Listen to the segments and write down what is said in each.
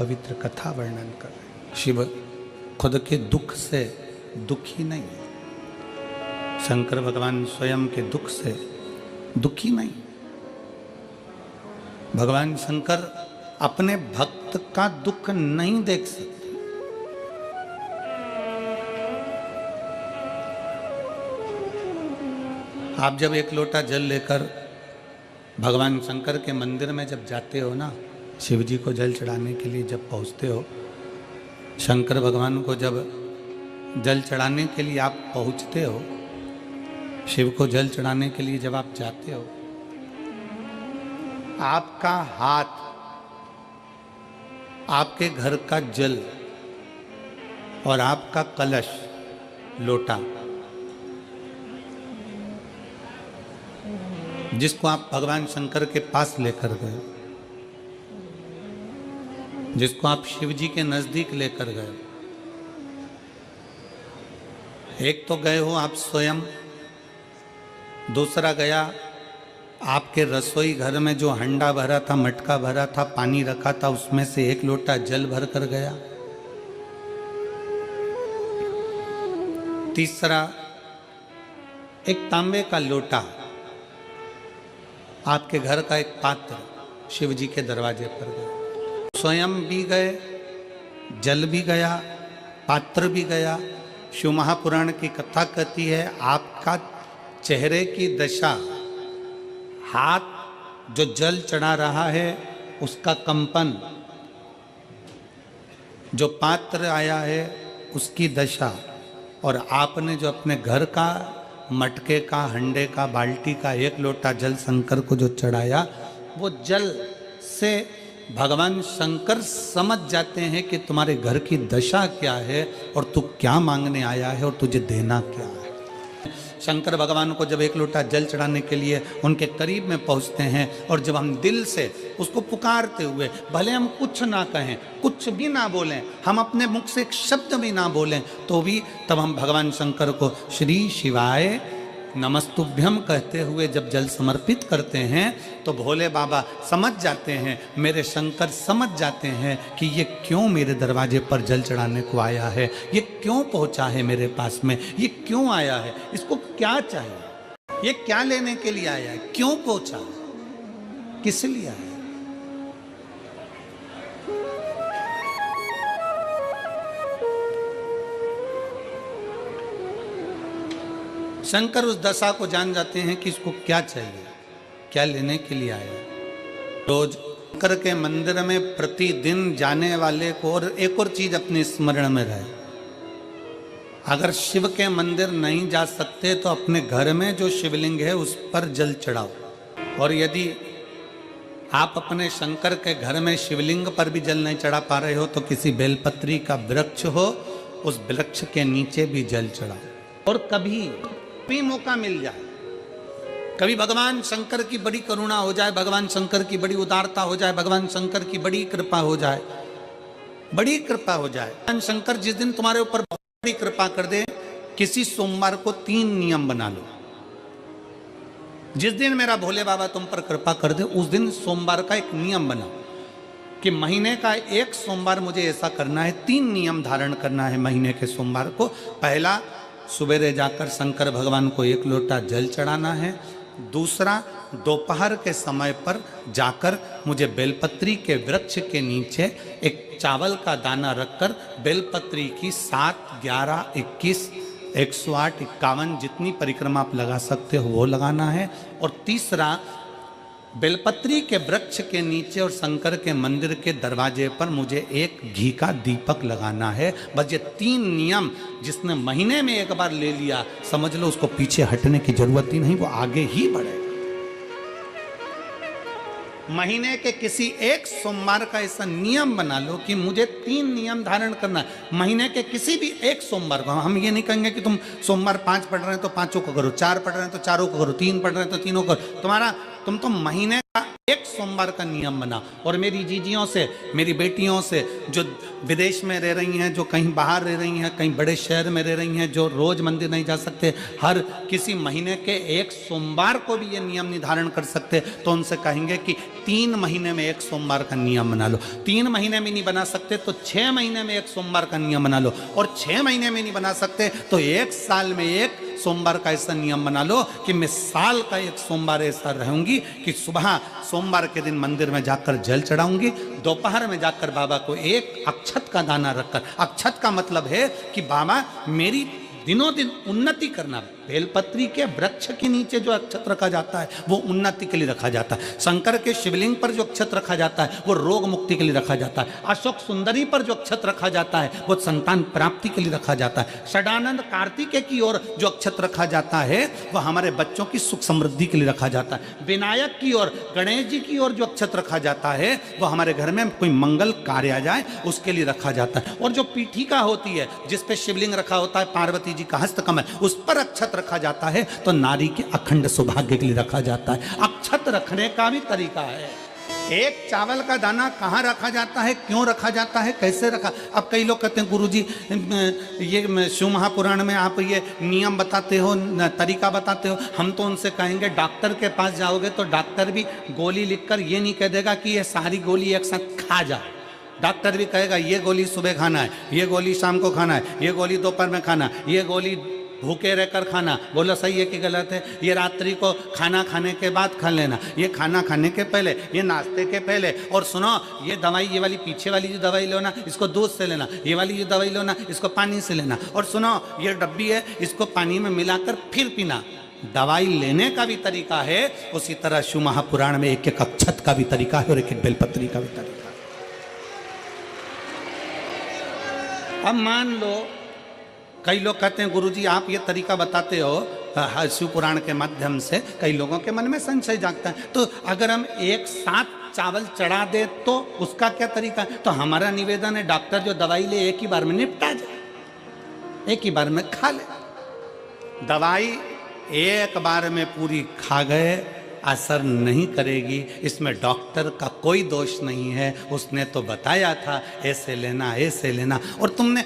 पवित्र कथा वर्णन कर रहे हैं। शिव खुद के दुख से दुखी नहीं है, शंकर भगवान स्वयं के दुख से दुखी नहीं। भगवान शंकर अपने भक्त का दुख नहीं देख सकते। आप जब एक लोटा जल लेकर भगवान शंकर के मंदिर में जब जाते हो ना, शिव जी को जल चढ़ाने के लिए जब पहुंचते हो, शंकर भगवान को जब जल चढ़ाने के लिए आप पहुंचते हो, शिव को जल चढ़ाने के लिए जब आप जाते हो, आपका हाथ आपके घर का जल और आपका कलश लोटा जिसको आप भगवान शंकर के पास लेकर गए, जिसको आप शिव जी के नजदीक लेकर गए, एक तो गए हो आप स्वयं, दूसरा गया आपके रसोई घर में जो हंडा भरा था, मटका भरा था, पानी रखा था, उसमें से एक लोटा जल भर कर गया। तीसरा एक तांबे का लोटा, आपके घर का एक पात्र शिव जी के दरवाजे पर गया। स्वयं भी गए, जल भी गया, पात्र भी गया। शिव महापुराण की कथा कहती है आपका चेहरे की दशा, हाथ जो जल चढ़ा रहा है उसका कंपन, जो पात्र आया है उसकी दशा, और आपने जो अपने घर का मटके का, हंडे का, बाल्टी का एक लोटा जल शंकर को जो चढ़ाया, वो जल से भगवान शंकर समझ जाते हैं कि तुम्हारे घर की दशा क्या है और तू क्या मांगने आया है और तुझे देना क्या है। शंकर भगवान को जब एक लोटा जल चढ़ाने के लिए उनके करीब में पहुंचते हैं, और जब हम दिल से उसको पुकारते हुए, भले हम कुछ ना कहें, कुछ भी ना बोलें, हम अपने मुख से एक शब्द भी ना बोलें, तो भी तब हम भगवान शंकर को श्री शिवाय नमस्तुभ्यम कहते हुए जब जल समर्पित करते हैं, तो भोले बाबा समझ जाते हैं, मेरे शंकर समझ जाते हैं कि ये क्यों मेरे दरवाजे पर जल चढ़ाने को आया है, ये क्यों पहुंचा है मेरे पास में, ये क्यों आया है, इसको क्या चाहिए, ये क्या लेने के लिए आया है, क्यों पहुंचा है, किस लिए आया है। शंकर उस दशा को जान जाते हैं कि इसको क्या चाहिए, क्या लेने के लिए आया। रोज शंकर के मंदिर में प्रतिदिन जाने वाले को, और एक और चीज अपने स्मरण में रहे, अगर शिव के मंदिर नहीं जा सकते तो अपने घर में जो शिवलिंग है उस पर जल चढ़ाओ, और यदि आप अपने शंकर के घर में शिवलिंग पर भी जल नहीं चढ़ा पा रहे हो तो किसी बेलपत्री का वृक्ष हो, उस वृक्ष के नीचे भी जल चढ़ाओ। और कभी भी मौका मिल जाए, कभी भगवान शंकर की बड़ी करुणा हो जाए, भगवान शंकर की बड़ी उदारता हो जाए, भगवान शंकर की बड़ी कृपा हो जाए, बड़ी कृपा हो जाए, भगवान शंकर जिस दिन तुम्हारे ऊपर बहुत बड़ी कृपा कर दे, किसी सोमवार को 3 नियम बना लो। जिस दिन मेरा भोले बाबा तुम पर कृपा कर दे, उस दिन सोमवार का एक नियम बनाओ कि महीने का एक सोमवार मुझे ऐसा करना है, 3 नियम धारण करना है महीने के सोमवार को। पहला, सुबेरे जाकर शंकर भगवान को एक लोटा जल चढ़ाना है। दूसरा, दोपहर के समय पर जाकर मुझे बेलपत्री के वृक्ष के नीचे एक चावल का दाना रखकर बेलपत्री की 7, 11, 21, 108, 51 जितनी परिक्रमा आप लगा सकते हो वो लगाना है। और तीसरा, बेलपत्री के वृक्ष के नीचे और शंकर के मंदिर के दरवाजे पर मुझे एक घी का दीपक लगाना है। बस ये 3 नियम जिसने महीने में एक बार ले लिया, समझ लो उसको पीछे हटने की जरूरत ही नहीं, वो आगे ही बढ़ेगा। महीने के किसी एक सोमवार का ऐसा नियम बना लो कि मुझे 3 नियम धारण करना है महीने के किसी भी एक सोमवार को। हम ये नहीं कहेंगे कि तुम सोमवार 5 पढ़ रहे हैं तो 5 को करो, 4 पढ़ रहे हैं तो 4 को करो, 3 पढ़ रहे हैं तो 3 को करो। तुम्हारा तुम तो महीने का एक सोमवार का नियम बना। और मेरी जीजियों से, मेरी बेटियों से जो विदेश में रह रही हैं, जो कहीं बाहर रह रही हैं, कहीं बड़े शहर में रह रही हैं, जो रोज मंदिर नहीं जा सकते, हर किसी महीने के एक सोमवार को भी ये नियम निर्धारण कर सकते, तो उनसे कहेंगे कि 3 महीने में एक सोमवार का नियम बना लो। 3 महीने में नहीं बना सकते तो 6 महीने में एक सोमवार का नियम बना लो, और 6 महीने में नहीं बना सकते तो 1 साल में एक सोमवार का ऐसा नियम बना लो कि मैं साल का एक सोमवार ऐसा रहूंगी कि सुबह सोमवार के दिन मंदिर में जाकर जल चढ़ाऊंगी, दोपहर में जाकर बाबा को एक अक्षत का दाना रखकर, अक्षत का मतलब है कि बाबा मेरी दिनों दिन उन्नति करना। बेलपत्री के वृक्ष के नीचे जो अक्षत रखा जाता है वो उन्नति के लिए रखा जाता है। शंकर के शिवलिंग पर जो अक्षत रखा जाता है वो रोग मुक्ति के लिए रखा जाता है। अशोक सुंदरी पर जो अक्षत रखा जाता है वो संतान प्राप्ति के लिए रखा जाता है। षडानंद कार्तिकेय की ओर जो अक्षत रखा जाता है वो हमारे बच्चों की सुख समृद्धि के लिए रखा जाता है। विनायक की ओर, गणेश जी की ओर जो अक्षत रखा जाता है वो हमारे घर में कोई मंगल कार्य आ जाए उसके लिए रखा जाता है। और जो पीठिका होती है जिसपे शिवलिंग रखा होता है, पार्वती जी का हस्तकमल, उस पर अक्षत रखा जाता है तो नारी के अखंड सौभाग्य के लिए रखा जाता है। अक्षत रखने का भी तरीका है। एक चावल का दाना कहाँ रखा जाता है, क्यों रखा जाता है, कैसे रखा। अब कई लोग कहते हैं गुरुजी ये शिव महापुराण में आप ये नियम बताते हो, तरीका बताते हो। हम तो उनसे कहेंगे डॉक्टर के पास जाओगे तो डॉक्टर भी गोली लिखकर ये नहीं कह देगा कि ये सारी गोली एक साथ खा जा। डॉक्टर भी कहेगा ये गोली सुबह खाना है, ये गोली शाम को खाना है, ये गोली दोपहर में खाना, ये गोली भूखे रहकर खाना। बोलो सही है कि गलत है। ये रात्रि को खाना खाने के बाद खा लेना, ये खाना खाने के पहले, ये नाश्ते के पहले। और सुनो ये दवाई, ये वाली पीछे वाली जो दवाई लो ना इसको दूध से लेना, ये वाली जो दवाई लो ना इसको पानी से लेना। और सुनो ये डब्बी है इसको पानी में मिलाकर फिर पीना। दवाई लेने का भी तरीका है, उसी तरह शिव महापुराण में एक एक अक्षत का भी तरीका है और एक एक बेलपत्री का भी तरीका है। अब मान लो कई लोग कहते हैं गुरुजी आप ये तरीका बताते हो शिव पुराण के माध्यम से, कई लोगों के मन में संशय जागता है, तो अगर हम एक साथ चावल चढ़ा दे तो उसका क्या तरीका है। तो हमारा निवेदन है डॉक्टर जो दवाई ले एक ही बार में निपटा जाए, एक ही बार में खा ले। दवाई एक बार में पूरी खा गए असर नहीं करेगी, इसमें डॉक्टर का कोई दोष नहीं है। उसने तो बताया था ऐसे लेना ऐसे लेना, और तुमने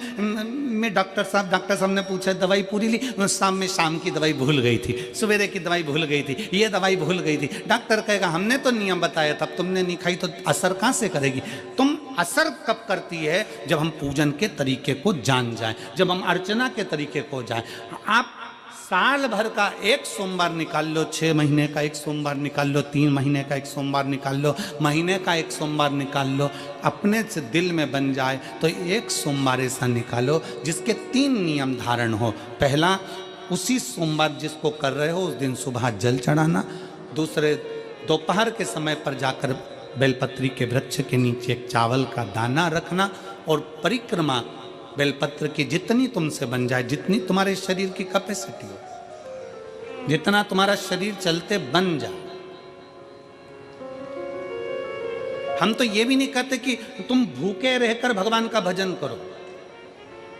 मैं डॉक्टर साहब ने पूछा दवाई पूरी ली, शाम की दवाई भूल गई थी, सवेरे की दवाई भूल गई थी, ये दवाई भूल गई थी। डॉक्टर कहेगा हमने तो नियम बताया था, तुमने नहीं खाई तो असर कहाँ से करेगी। तुम असर कब करती है जब हम पूजन के तरीके को जान जाएं, जब हम अर्चना के तरीके को जाएं। आप साल भर का एक सोमवार निकाल लो, 6 महीने का एक सोमवार निकाल लो, 3 महीने का एक सोमवार निकाल लो, महीने का एक सोमवार निकाल लो, अपने से दिल में बन जाए तो एक सोमवार ऐसा निकालो जिसके 3 नियम धारण हो। पहला, उसी सोमवार जिसको कर रहे हो उस दिन सुबह जल चढ़ाना। दूसरे, दोपहर के समय पर जाकर बेलपत्री के वृक्ष के नीचे एक चावल का दाना रखना, और परिक्रमा बेलपत्र की जितनी तुमसे बन जाए, जितनी तुम्हारे शरीर की कैपेसिटी हो, जितना तुम्हारा शरीर चलते बन जाए। हम तो ये भी नहीं कहते कि तुम भूखे रहकर भगवान का भजन करो,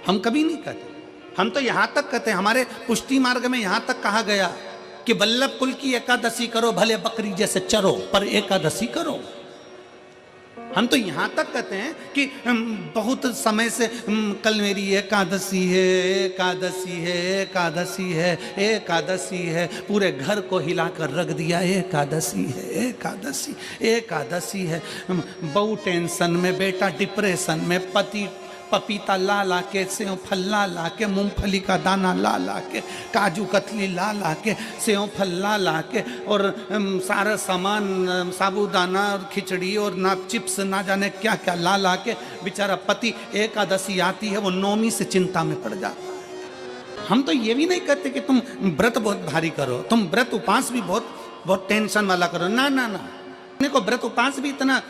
हम कभी नहीं कहते। हम तो यहां तक कहते हैं, हमारे पुष्टि मार्ग में यहां तक कहा गया कि वल्लभ कुल की एकादशी करो, भले बकरी जैसे चरो पर एकादशी करो। हम तो यहाँ तक कहते हैं कि बहुत समय से कल मेरी एकादशी है, एकादशी है, एकादशी है, एकादशी है, पूरे घर को हिलाकर रख दिया एकादशी है, एकादशी, एकादशी है। बहू टेंशन में, बेटा डिप्रेशन में, पति पपीता ला ला के, सेव फल ला ला के, मूंगफली का दाना ला ला के, काजू कतली ला ला के, सेव फल ला ला के, और सारा सामान साबूदाना और खिचड़ी और ना चिप्स ना जाने क्या क्या ला ला के, बेचारा पति एकादशी आती है वो नौमी से चिंता में पड़ जाता है। हम तो ये भी नहीं कहते कि तुम व्रत बहुत भारी करो, तुम व्रत उपास भी बहुत टेंशन वाला करो, ना ना ना। को व्रत उपास भी इतना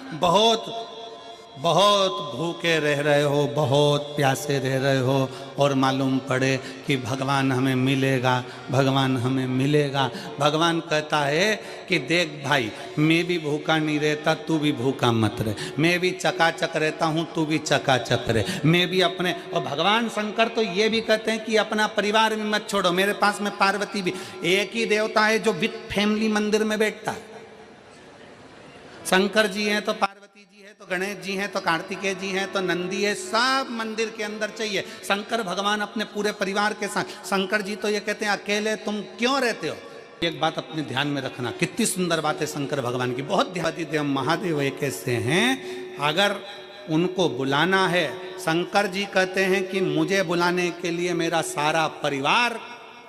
बहुत भूखे रह रहे हो, बहुत प्यासे रह रहे हो, और मालूम पड़े कि भगवान हमें मिलेगा, भगवान हमें मिलेगा। भगवान कहता है कि देख भाई, मैं भी भूखा नहीं रहता, तू भी भूखा मत रहे, मैं भी चकाचक रहता हूँ, तू भी चकाचक रहे, मैं भी अपने। और भगवान शंकर तो ये भी कहते हैं कि अपना परिवार में मत छोड़ो। मेरे पास में पार्वती भी, एक ही देवता है जो विथ फैमिली मंदिर में बैठता है, शंकर जी हैं तो पार्वती जी है, तो गणेश जी हैं, तो कार्तिकेय जी हैं, तो नंदी है, सब मंदिर के अंदर चाहिए। शंकर भगवान अपने पूरे परिवार के साथ, शंकर जी तो ये कहते हैं अकेले तुम क्यों रहते हो। एक बात अपने ध्यान में रखना, कितनी सुंदर बात है शंकर भगवान की, बहुत ध्यान। महादेव एक ऐसे हैं, अगर उनको बुलाना है, शंकर जी कहते हैं कि मुझे बुलाने के लिए मेरा सारा परिवार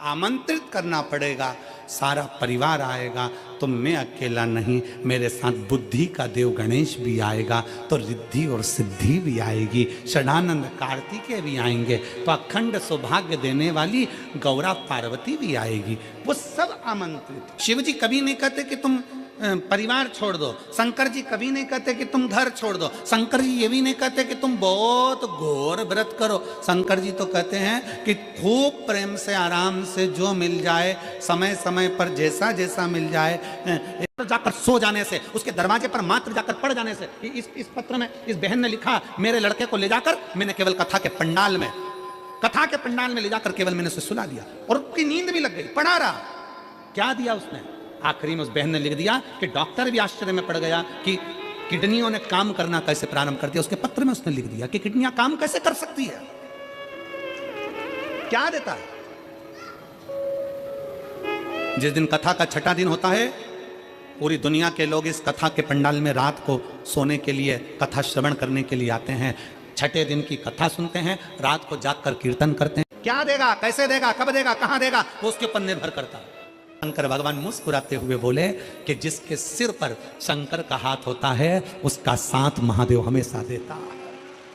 आमंत्रित करना पड़ेगा, सारा परिवार आएगा तो मैं अकेला नहीं, मेरे साथ बुद्धि का देव गणेश भी आएगा, तो रिद्धि और सिद्धि भी आएगी, षडानंद कार्तिकेय भी आएंगे, तो अखंड सौभाग्य देने वाली गौरा पार्वती भी आएगी, वो सब आमंत्रित। शिव जी कभी नहीं कहते कि तुम परिवार छोड़ दो, शंकर जी कभी नहीं कहते कि तुम घर छोड़ दो, शंकर जी ये भी नहीं कहते कि तुम बहुत घोर व्रत करो। शंकर जी तो कहते हैं कि खूब प्रेम से आराम से जो मिल जाए, समय समय पर जैसा जैसा मिल जाए, जाकर सो जाने से, उसके दरवाजे पर मात्र जाकर पड़ जाने से। इस पत्र में इस बहन ने लिखा, मेरे लड़के को ले जाकर मैंने केवल कथा के पंडाल में ले जाकर केवल मैंने उसे सुला दिया और उसकी नींद भी लग गई, पढ़ा रहा। क्या दिया उसने? आखिरी में उस बहन ने लिख दिया कि डॉक्टर भी आश्चर्य में पड़ गया कि किडनियों ने काम करना कैसे प्रारंभ कर दिया। उसके पत्र में उसने लिख दिया कि किडनियां काम कैसे कर सकती है। क्या देता है? जिस दिन कथा का छठा दिन होता है, पूरी दुनिया के लोग इस कथा के पंडाल में रात को सोने के लिए, कथा श्रवण करने के लिए आते हैं। छठे दिन की कथा सुनते हैं, रात को जागकर कीर्तन करते हैं। क्या देगा, कैसे देगा, कब देगा, कहां देगा, वो उसके ऊपर निर्भर करता है। शंकर भगवान मुस्कुराते हुए बोले कि जिसके सिर पर शंकर का हाथ होता है उसका साथ महादेव हमेशा देता है।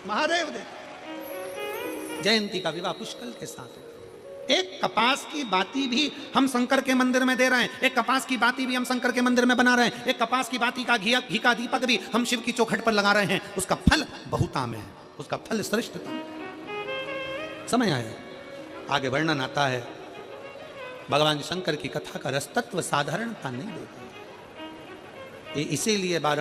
महादेव देता। जयंती का विवाह पुष्कर के साथ। एक कपास की बाती भी हम शंकर के मंदिर में दे रहे हैं, एक कपास की बाती भी हम शंकर के मंदिर में बना रहे हैं, एक कपास की बाती का घी का दीपक भी हम शिव की चौखट पर लगा रहे हैं। उसका फल बहुताम है, उसका फल श्रेष्ठतम। समय आया, आगे वर्णन आता है। भगवान शंकर की कथा का रस तत्व साधारणता नहीं देता, इसीलिए बारंबार